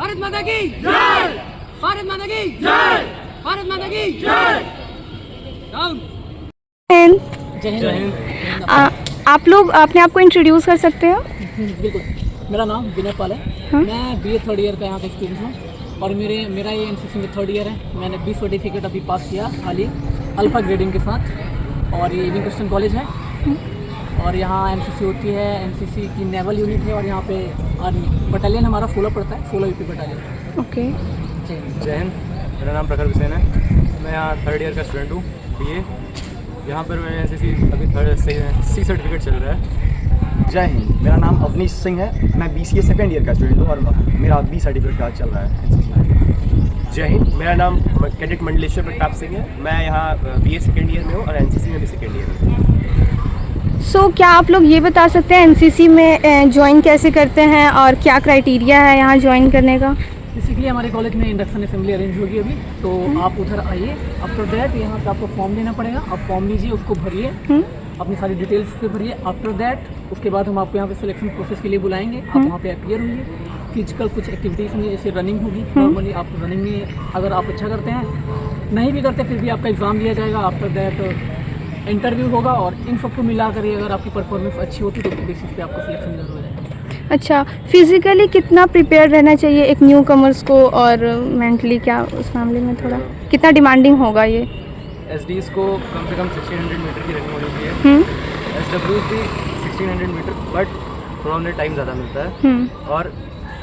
भारत माता की जय, भारत माता की जय, भारत माता की जय। डाउन। जय हिंद। आप लोग अपने आप को इंट्रोड्यूस कर सकते हो? बिल्कुल, मेरा नाम विनय पाल है। हाँ? मैं BA थर्ड ईयर का यहाँ का स्टूडेंट हूँ और मेरा ये NCC में थर्ड ईयर है। मैंने 20 सर्टिफिकेट अभी पास किया हाल ही अल्फा ग्रेडिंग के साथ और ये इविंग क्रिश्चियन कॉलेज है और यहाँ NCC होती है। NCC की नेवल यूनिट है और यहाँ पे आर्मी बटालियन हमारा 16 पड़ता है, 16 यूपी बटालियन। ओके। जय हिंद। मेरा नाम प्रखर हुसैन है। मैं यहाँ थर्ड ईयर का स्टूडेंट हूँ BA। यहाँ पर मैं NCC अभी C सर्टिफिकेट चल रहा है। जय हिंद। मेरा नाम अवनीश सिंह है। मैं BCA सेकेंड ईयर का स्टूडेंट हूँ और मेरा B सर्टिफिकेट का चल रहा है NCC। जय हिंद। मेरा नाम कैडेट मंडलेश्वर प्रताप सिंह है। मैं यहाँ BA सेकेंड ईयर में हूँ और NCC में भी सेकेंड ईयर में हूँ। क्या आप लोग ये बता सकते हैं NCC में ज्वाइन कैसे करते हैं और क्या क्राइटेरिया है यहाँ ज्वाइन करने का? बेसिकली हमारे कॉलेज में इंडक्शन असेंबली अरेंज होगी अभी, तो आप उधर आइए। आफ्टर दैट यहाँ पे आपको फॉर्म लेना पड़ेगा। आप फॉर्म लीजिए, उसको भरिए, अपनी सारी डिटेल्स पे भरिए। आफ्टर दैट उसके बाद हम आपको यहाँ पे सिलेक्शन प्रोसेस के लिए बुलाएंगे। आप वहाँ पे अपीयर होइए। फिजिकल कुछ एक्टिविटीज़ होंगी, जैसे रनिंग होगी। नॉर्मली आप रनिंग में अगर आप अच्छा करते हैं, नहीं भी करते फिर भी आपका एग्ज़ाम लिया जाएगा। आफ्टर दैट इंटरव्यू होगा और इन सबको मिला कर अगर आपकी परफॉर्मेंस अच्छी होती तो बेसिस पे आपका सिलेक्शन जरूर हो जाएगा। अच्छा, फिजिकली कितना प्रिपेयर रहना चाहिए एक न्यू कमर्स को और मेंटली क्या उस मामले में थोड़ा कितना डिमांडिंग होगा ये? SDs को कम से कम 1600 मीटर की रनिंग होनी चाहिए। SWs भी 1600 मीटर, बट थोड़ा उन्हें टाइम ज़्यादा मिलता है। और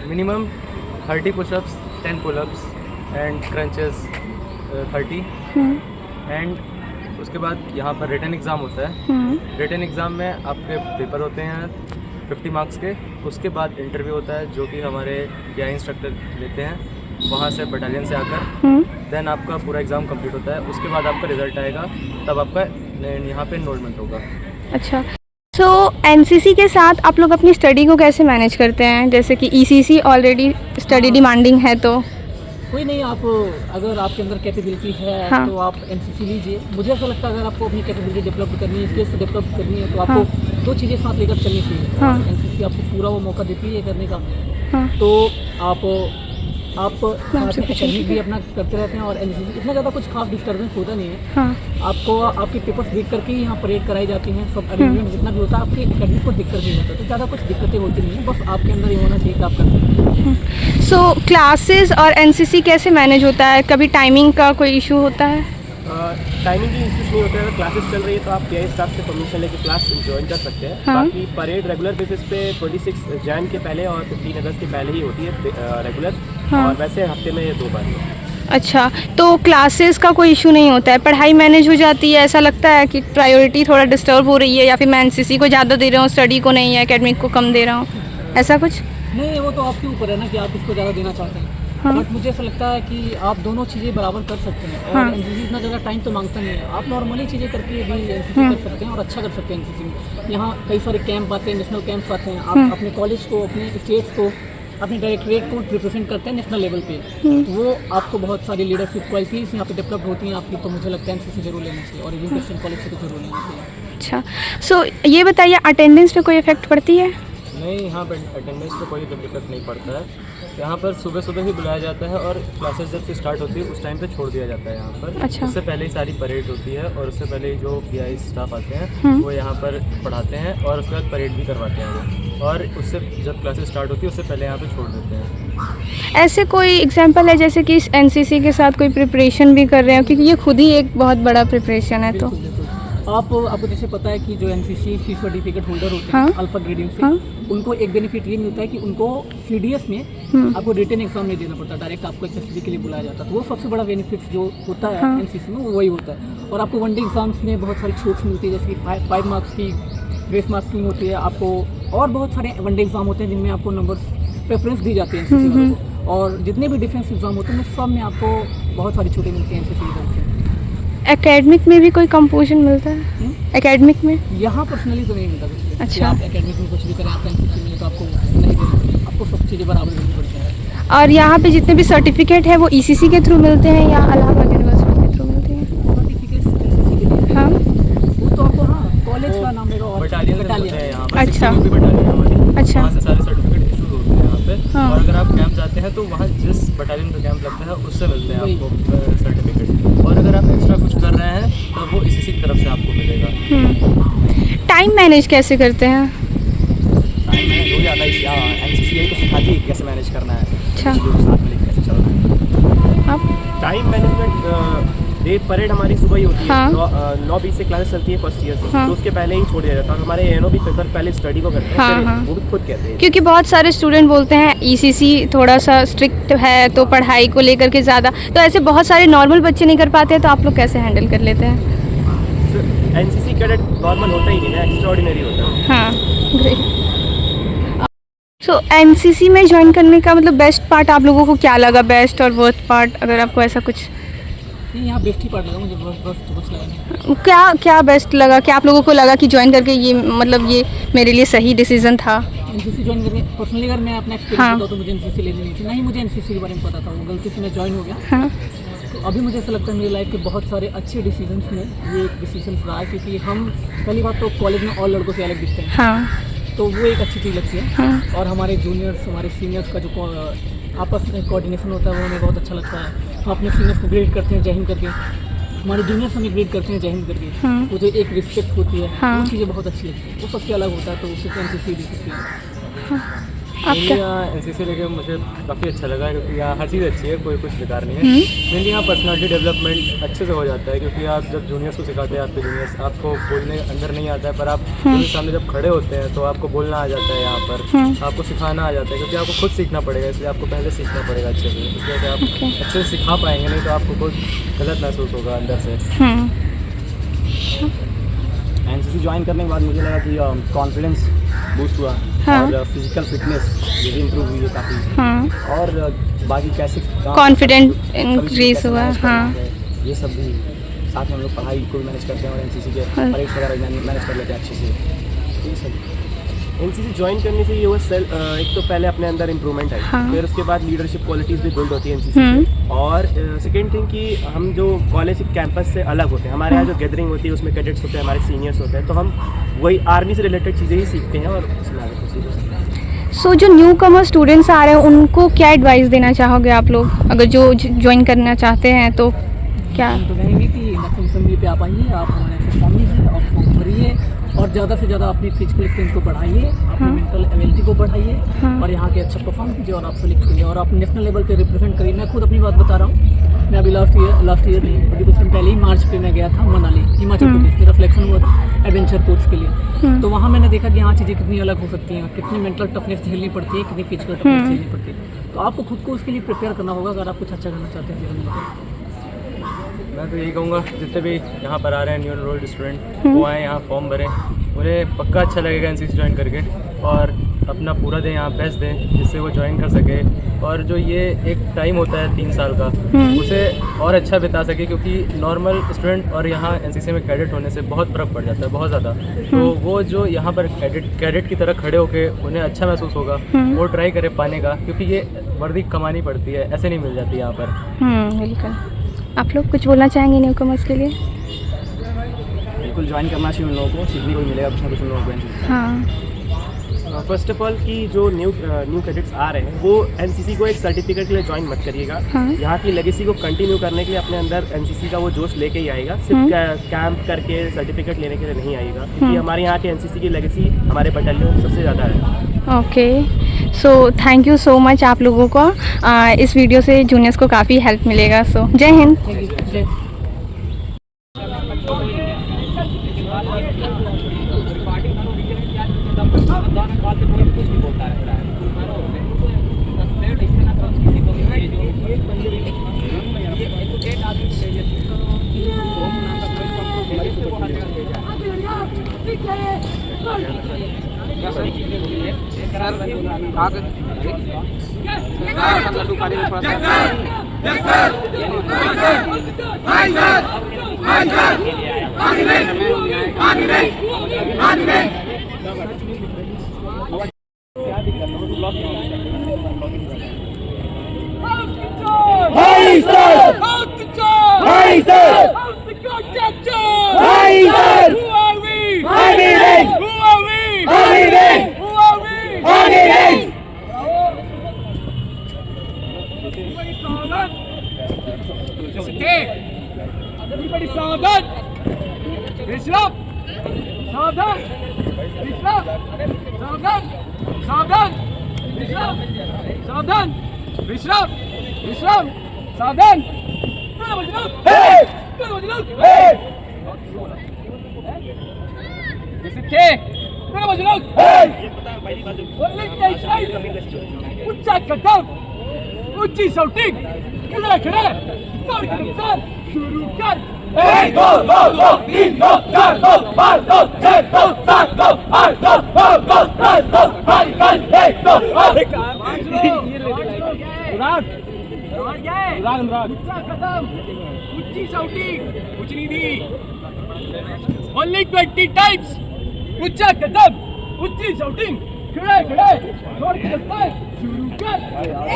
minimum 30 pushups, 10 pullups and crunches 30। And उसके बाद यहाँ पर रिटन एग्ज़ाम होता है। रिटन एग्ज़ाम में आपके पेपर होते हैं 50 मार्क्स के। उसके बाद इंटरव्यू होता है जो कि हमारे PI इंस्ट्रक्टर लेते हैं वहाँ से बटालियन से आकर। देन आपका पूरा एग्ज़ाम कंप्लीट होता है। उसके बाद आपका रिज़ल्ट आएगा, तब आपका यहाँ पे एनरोलमेंट होगा। अच्छा, NCC के साथ आप लोग अपनी स्टडी को कैसे मैनेज करते हैं? जैसे कि ECC ऑलरेडी स्टडी डिमांडिंग है, तो कोई नहीं, आप अगर आपके अंदर कैपेबिलिटी है तो आप NCC लीजिए। मुझे ऐसा लगता है अगर आपको अपनी कैपेबिलिटी डेवलप करनी है, स्किल्स डेवलप करनी है, तो आपको दो चीज़ें साथ लेकर चलनी चाहिए। NCC आपको पूरा वो मौका देती है करने का। तो आप एकेडमिक भी अपना करते रहते हैं और NCC इतना ज़्यादा कुछ खास डिस्टर्बेंस होता नहीं है। आपको आपके पेपर्स देख करके ही यहाँ परेड कराई जाती हैं। सब अरेंजमेंट जितना भी होता है आपके एकेडमिक को दिक्कत नहीं होता, तो ज़्यादा कुछ दिक्कतें होती नहीं है। बस आपके अंदर ये होना चाहिए कि आप कर सकते हैं। क्लासेस और NCC कैसे मैनेज होता है? कभी टाइमिंग का कोई इशू होता है? टाइमिंग की इश्यूज नहीं होते हैं। अगर क्लासेस चल रही है तो आप PI स्टाफ से परमिशन लेकर क्लास ज्वाइन कर सकते हैं। बाकी परेड रेगुलर बेसिस पे 26 जैन के पहले और 15 अगस्त के पहले ही होती है रेगुलर। और वैसे हफ्ते में ये 2 बार है। अच्छा, तो क्लासेस का कोई इशू नहीं होता है, पढ़ाई मैनेज हो जाती है? ऐसा लगता है कि प्रायोरिटी थोड़ा डिस्टर्ब हो रही है या फिर मैं NCC को ज़्यादा दे रहा हूँ, स्टडी को नहीं है, एकेडमिक को कम दे रहा हूँ, ऐसा कुछ? नहीं, वो तो आपके ऊपर है ना कि आप इसको ज़्यादा देना चाहते हैं। बट मुझे ऐसा लगता है कि आप दोनों चीज़ें बराबर कर सकते हैं। और NCC इतना ज़्यादा टाइम तो मांगता नहीं है। आप नॉर्मली चीज़ें करके भी NCC कर सकते हैं और अच्छा कर सकते हैं NCC में। यहाँ कई सारे कैंप आते हैं, नेशनल कैंप्स आते हैं। आप अपने कॉलेज को, अपने स्टेट्स को, अपने डायरेक्टरेट को रिप्रेजेंट करते हैं नेशनल लेवल पे, तो वो आपको बहुत सारी लीडरशिप क्वालिटीज़ यहाँ पे डेवलप होती हैं आपकी। तो मुझे लगता है NCC जरूर लेना चाहिए और इविंग क्रिश्चियन कॉलेज से तो जरूर लेना चाहिए। अच्छा, ये बताइए अटेंडेंस पे कोई इफेक्ट पड़ती है? नहीं, यहाँ पर अटेंडेंस पे कोई इफेक्ट नहीं पड़ता है। यहाँ पर सुबह सुबह ही बुलाया जाता है और क्लासेस जब से स्टार्ट होती है उस टाइम पे छोड़ दिया जाता है यहाँ पर। अच्छा। उससे पहले ही सारी परेड होती है और उससे पहले ही जो PI स्टाफ आते हैं वो यहाँ पर पढ़ाते हैं और उसके बाद परेड भी करवाते हैं वो। और उससे जब क्लासेस स्टार्ट होती है उससे पहले यहाँ पर छोड़ देते हैं। ऐसे कोई एग्जांपल है जैसे कि इस NCC के साथ कोई प्रिपरेशन भी कर रहे हो? क्योंकि ये खुद ही एक बहुत बड़ा प्रिपरेशन है। तो आपको जैसे पता है कि जो NCC C सर्टिफिकेट होल्डर होते हैं अल्फा ग्रेडिंग से, उनको एक बेनिफिट ये मिलता है कि उनको CDS में आपको रिटन एग्जाम नहीं देना पड़ता, डायरेक्ट आपको SSB के लिए बुलाया जाता है। तो वो सबसे बड़ा बेनिफिट जो होता है NCC में वो वही होता है। और आपको वनडे एग्जाम्स में बहुत सारी छूट्स मिलती है, जैसे कि 5 मार्क्स की ग्रेस मार्किंग होती है आपको, और बहुत सारे वनडे एग्जाम होते हैं जिनमें आपको नंबर्स प्रेफरेंस दी जाती है NCC वालों को। और जितने भी डिफेंस एग्जाम होते हैं सब में आपको बहुत सारी छूटें मिलती हैं NCC की तरफ से। एकेडमिक में भी कोई कंपोजिशन मिलता है? एकेडमिक में यहाँ पर्सनली तो नहीं मिलता कुछ। अच्छा। आप एकेडमिक में कुछ भी करें, आप NCC में तो आपको नहीं देना, आपको सब चीज़ें बराबर देनी पड़ती हैं। और यहाँ पे जितने भी सर्टिफिकेट है वो ECC के थ्रू मिलते हैं या इलाहाबाद यूनिवर्सिटी के थ्रू मिलते हैं? सर्टिफिकेट NCC के लिए वो तो आपको कॉलेज का नाम लेगा, बटालियन है यहाँ पर। अच्छा। बटालियन हमारी, अच्छा। वहाँ से सारे सर्टिफिकेट इशू होते हैं यहाँ पे। और अगर आप कैंप जाते हैं तो वहाँ जिस बटालियन का कैंप लगता है उससे मिलते हैं आपको सर्टिफिकेट, और अगर आप एक्स्ट्रा कुछ कर रहे हैं तो वो इसी की तरफ से आपको मिलेगा। टाइम मैनेज कैसे करते हैं? टाइम मैनेज हो जाता है, यहाँ एनसीसी तो सिखाती है कैसे मैनेज करना है, अच्छा। लोगों के साथ में कैसे चलना है। आप टाइम मैनेजमेंट डे परेड हमारी सुबह ही होती है, हाँ। 9-20 से क्लासेस चलती है फर्स्ट ईयर से, हाँ। तो उसके पहले ही छोड़ दिया जाता है। हमारे एनओ भी पेपर पहले स्टडी को करते हैं, हाँ, फिर हाँ। वो भी खुद कहते हैं। क्योंकि बहुत सारे स्टूडेंट बोलते हैं ईसीसी थोड़ा सा स्ट्रिक्ट है तो पढ़ाई को लेकर के ज़्यादा, तो ऐसे बहुत सारे नॉर्मल बच्चे नहीं कर पाते हैं, तो आप लोग कैसे हैंडल कर लेते हैं? एनसीसी कैडेट नॉर्मल होता ही नहीं है, एक्स्ट्रा ऑर्डिनरी होता है। हाँ, ग्रेट। सो एनसीसी में ज्वाइन करने का मतलब बेस्ट पार्ट आप लोगों को क्या लगा, बेस्ट और वर्स्ट पार्ट, अगर आपको ऐसा कुछ? नहीं, यहाँ बेस्ट ही पार्ट लगा मुझे, वर्स्ट कुछ लगा नहीं। क्या बेस्ट लगा, क्या आप लोगों को लगा कि ज्वाइन करके ये मतलब ये मेरे लिए सही डिसीजन था? एनसीसी ज्वाइन करके पर्सनली अगर मैं अपना एक्सपीरियंस हाँ। बताऊँ तो मुझे एनसीसी लेनी नहीं थी, ना ही मुझे एनसीसी के बारे में पता था, वो गलती से मैं ज्वाइन हो गया। हाँ, तो अभी मुझे ऐसा लगता है मेरी लाइफ के बहुत सारे अच्छे डिसीजंस में ये एक डिसीजन रहा है, क्योंकि हम पहली बात तो कॉलेज में और लड़कों से अलग दिखते हैं, हाँ, तो वो एक अच्छी चीज़ लगती है। हाँ, और हमारे जूनियर्स हमारे सीनियर्स का जो आपस में कोऑर्डिनेशन होता है वो हमें बहुत अच्छा लगता है। हम अपने सीनियर्स को ग्रेड करते हैं जय हिंद करके, हमारे जूनियर्स हमें ग्रेड करते हैं जय हिंद करके, हाँ। वो जो एक रिस्पेक्ट होती है हाँ। वो चीज़ें बहुत अच्छी लगती है, वो सबसे अलग होता है, तो उसे एनसीसी दे सकती है। आप क्या? यहाँ एनसीसी लेके मुझे काफ़ी अच्छा लगा, क्योंकि यहाँ हर चीज़ अच्छी है, कोई कुछ बेकार नहीं है। मेनली यहाँ पर्सनालिटी डेवलपमेंट अच्छे से हो जाता है, क्योंकि आप जब जूनियर्स को सिखाते हैं, आपके जूनियर्स आपको बोलने अंदर नहीं आता है, पर आप उनके सामने जब खड़े होते हैं तो आपको बोलना आ जाता है, यहाँ पर आपको सिखाना आ जाता है, क्योंकि आपको खुद सीखना पड़ेगा, इसलिए आपको पहले सीखना पड़ेगा अच्छे से, इसलिए आप अच्छे से सिखा पाएंगे, नहीं तो आपको बहुत गलत महसूस होगा अंदर से। एनसीसी ज्वाइन करने के बाद मुझे लगा कि कॉन्फिडेंस बूस्ट हुआ, हाँ। और फिजिकल फिटनेस ये भी इम्प्रूव हुई है काफ़ी, हाँ, और बाकी कैसे Confident सभी increase कैसे हुआ, manage करना हाँ। है, ये सब भी साथ में हम लोग पढ़ाई को भी मैनेज करते हैं और एनसीसी के हाँ। परेड वगैरह मैनेज कर लेते हैं अच्छे से, ये सब। एनसीसी ज्वाइन करने से ये हुआ एक तो पहले अपने अंदर इंप्रूवमेंट है, हाँ। फिर उसके बाद लीडरशिप क्वालिटीज़ भी बिल्ड होती है एनसीसी से, और सेकेंड थिंग कि हम जो कॉलेज कैंपस से अलग होते हैं, हमारे यहाँ जो गैदरिंग होती है उसमें कैडेट्स होते हैं, हमारे सीनियर्स होते हैं, तो हम वही आर्मी से रिलेटेड चीज़ें ही सीखते हैं और उसमें आगे प्रोसीड हो सकते हैं। सो जो न्यू कमर स्टूडेंट्स आ रहे हैं उनको क्या एडवाइस देना चाहोगे आप लोग, अगर जो ज्वाइन करना चाहते हैं तो क्या? हम तो कहेंगे कि नक्सल असेंबली पे आप आइए, आप हमारे से फॉर्म लीजिए और फॉर्म भरिए, और ज़्यादा से ज़्यादा अपनी फिजिकल स्ट्रेंथ को बढ़ाइए, अपनी मेंटल एबिलिटी को बढ़ाइए, और यहाँ के अच्छा परफॉर्म कीजिए और आप सेलेक्ट कीजिए और आप नेशनल लेवल पे रिप्रेजेंट करिए। मैं खुद अपनी बात बता रहा हूँ, मैं अभी लास्ट ईयर नहीं, कुछ दिन पहले ही मार्च पे मैं गया था मनाली, हिमाचल प्रदेश, मेरा सिलेक्शन हुआ था एडवेंचर कोर्स के लिए। तो वहाँ मैंने देखा कि यहाँ चीज़ें कितनी अलग हो सकती हैं, कितनी मेंटल टफनेस झेलनी पड़ती है, कितनी फिजिकल टफनेस झेलनी पड़ती है। तो आपको खुद को उसके लिए प्रिपेयर करना होगा अगर आप कुछ अच्छा करना चाहते हैं जीवन में। मैं तो यही कहूँगा, जितने भी यहाँ पर आ रहे हैं न्यू एनरोल्ड स्टूडेंट, वो आएँ यहाँ फॉर्म भरें, उन्हें पक्का अच्छा लगेगा एनसीसी ज्वाइन करके, और अपना पूरा दिन यहाँ बेस्ट दें जिससे वो ज्वाइन कर सके, और जो ये एक टाइम होता है 3 साल का उसे और अच्छा बिता सके, क्योंकि नॉर्मल स्टूडेंट और यहाँ एनसीसी में कैडेट होने से बहुत फ़र्क पड़ जाता है, बहुत ज़्यादा। तो वो जो यहाँ पर कैडेट की तरह खड़े होके उन्हें अच्छा महसूस होगा, वो ट्राई करे पाने का, क्योंकि ये वर्दी कमानी पड़ती है, ऐसे नहीं मिल जाती यहाँ पर। बिल्कुल। आप लोग कुछ बोलना चाहेंगे न्यू कमर्स के लिए? बिल्कुल ज्वाइन करना चाहिए उन लोगों को, सीखने को भी मिलेगा कुछ ना कुछ उन लोगों को एनसीसी। हाँ, फर्स्ट ऑफ ऑल कि जो न्यू कैडेट्स आ रहे हैं वो एनसीसी को एक सर्टिफिकेट के लिए ज्वाइन मत करिएगा, हाँ। यहाँ की लेगेसी को कंटिन्यू करने के लिए अपने अंदर एनसीसी का वो जोश लेके ही आएगा, सिर्फ कैंप करके सर्टिफिकेट लेने के लिए नहीं आएगा, क्योंकि हमारे यहाँ के एनसीसी की लेगेसी हमारे बटालियन में सबसे ज़्यादा है। Okay, so thank you so much आप लोगों को, इस वीडियो से जूनियर्स को काफ़ी हेल्प मिलेगा। सो जय हिंद। Thank you. जय Everybody सावधान. विश्राम. सावधान. विश्राम. सावधान. सावधान. विश्राम. सावधान. विश्राम. विश्राम. सावधान. दोनों बज लोग. दोनों बज लोग. दोनों बज लोग. उच्चा कदम. ऊंची शॉटिंग. खड़े खड़े. दौड़ के रफ्तार शुरू कर. 1 2 2 2 3 2 4 2 5 2 6 2 7 2 8 2 9 2 10 2 5 1 2 अनुराग उच्चा कदम. ऊंची शॉटिंग. कुछ नहीं दी. Only 20 times. ऊंचा कदम. ऊंची शॉटिंग. खड़े खड़े. दौड़ के रफ्तार शुरू कर.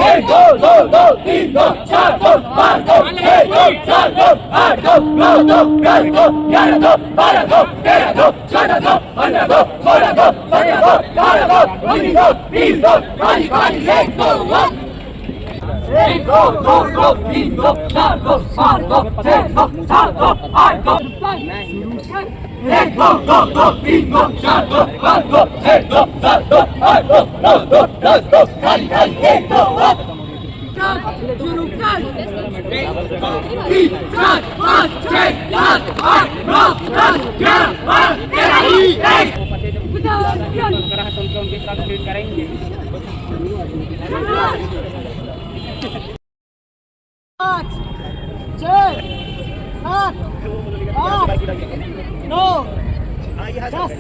1 2 2 2 3 2 4 2 5 2 6 2 7 2 8 2 9 2 10 2 11 2 12 2 13 2 14 2 15 2 16 2 17 2 18 2 19 2 20 2 21 1 2 1 2 2 2 3 2 4 2 5 2 6 2 7 2 8 2 1 2 2 2 3 2 4 2 5 2 6 2 7 2 8 2 9 2 10 2 11 1 2 शुरू कर. 1 2 3 4 5 6 7 8 9 10 11 12 13 उनके साथ ट्रीट करेंगे. 5 6 7 8 9 10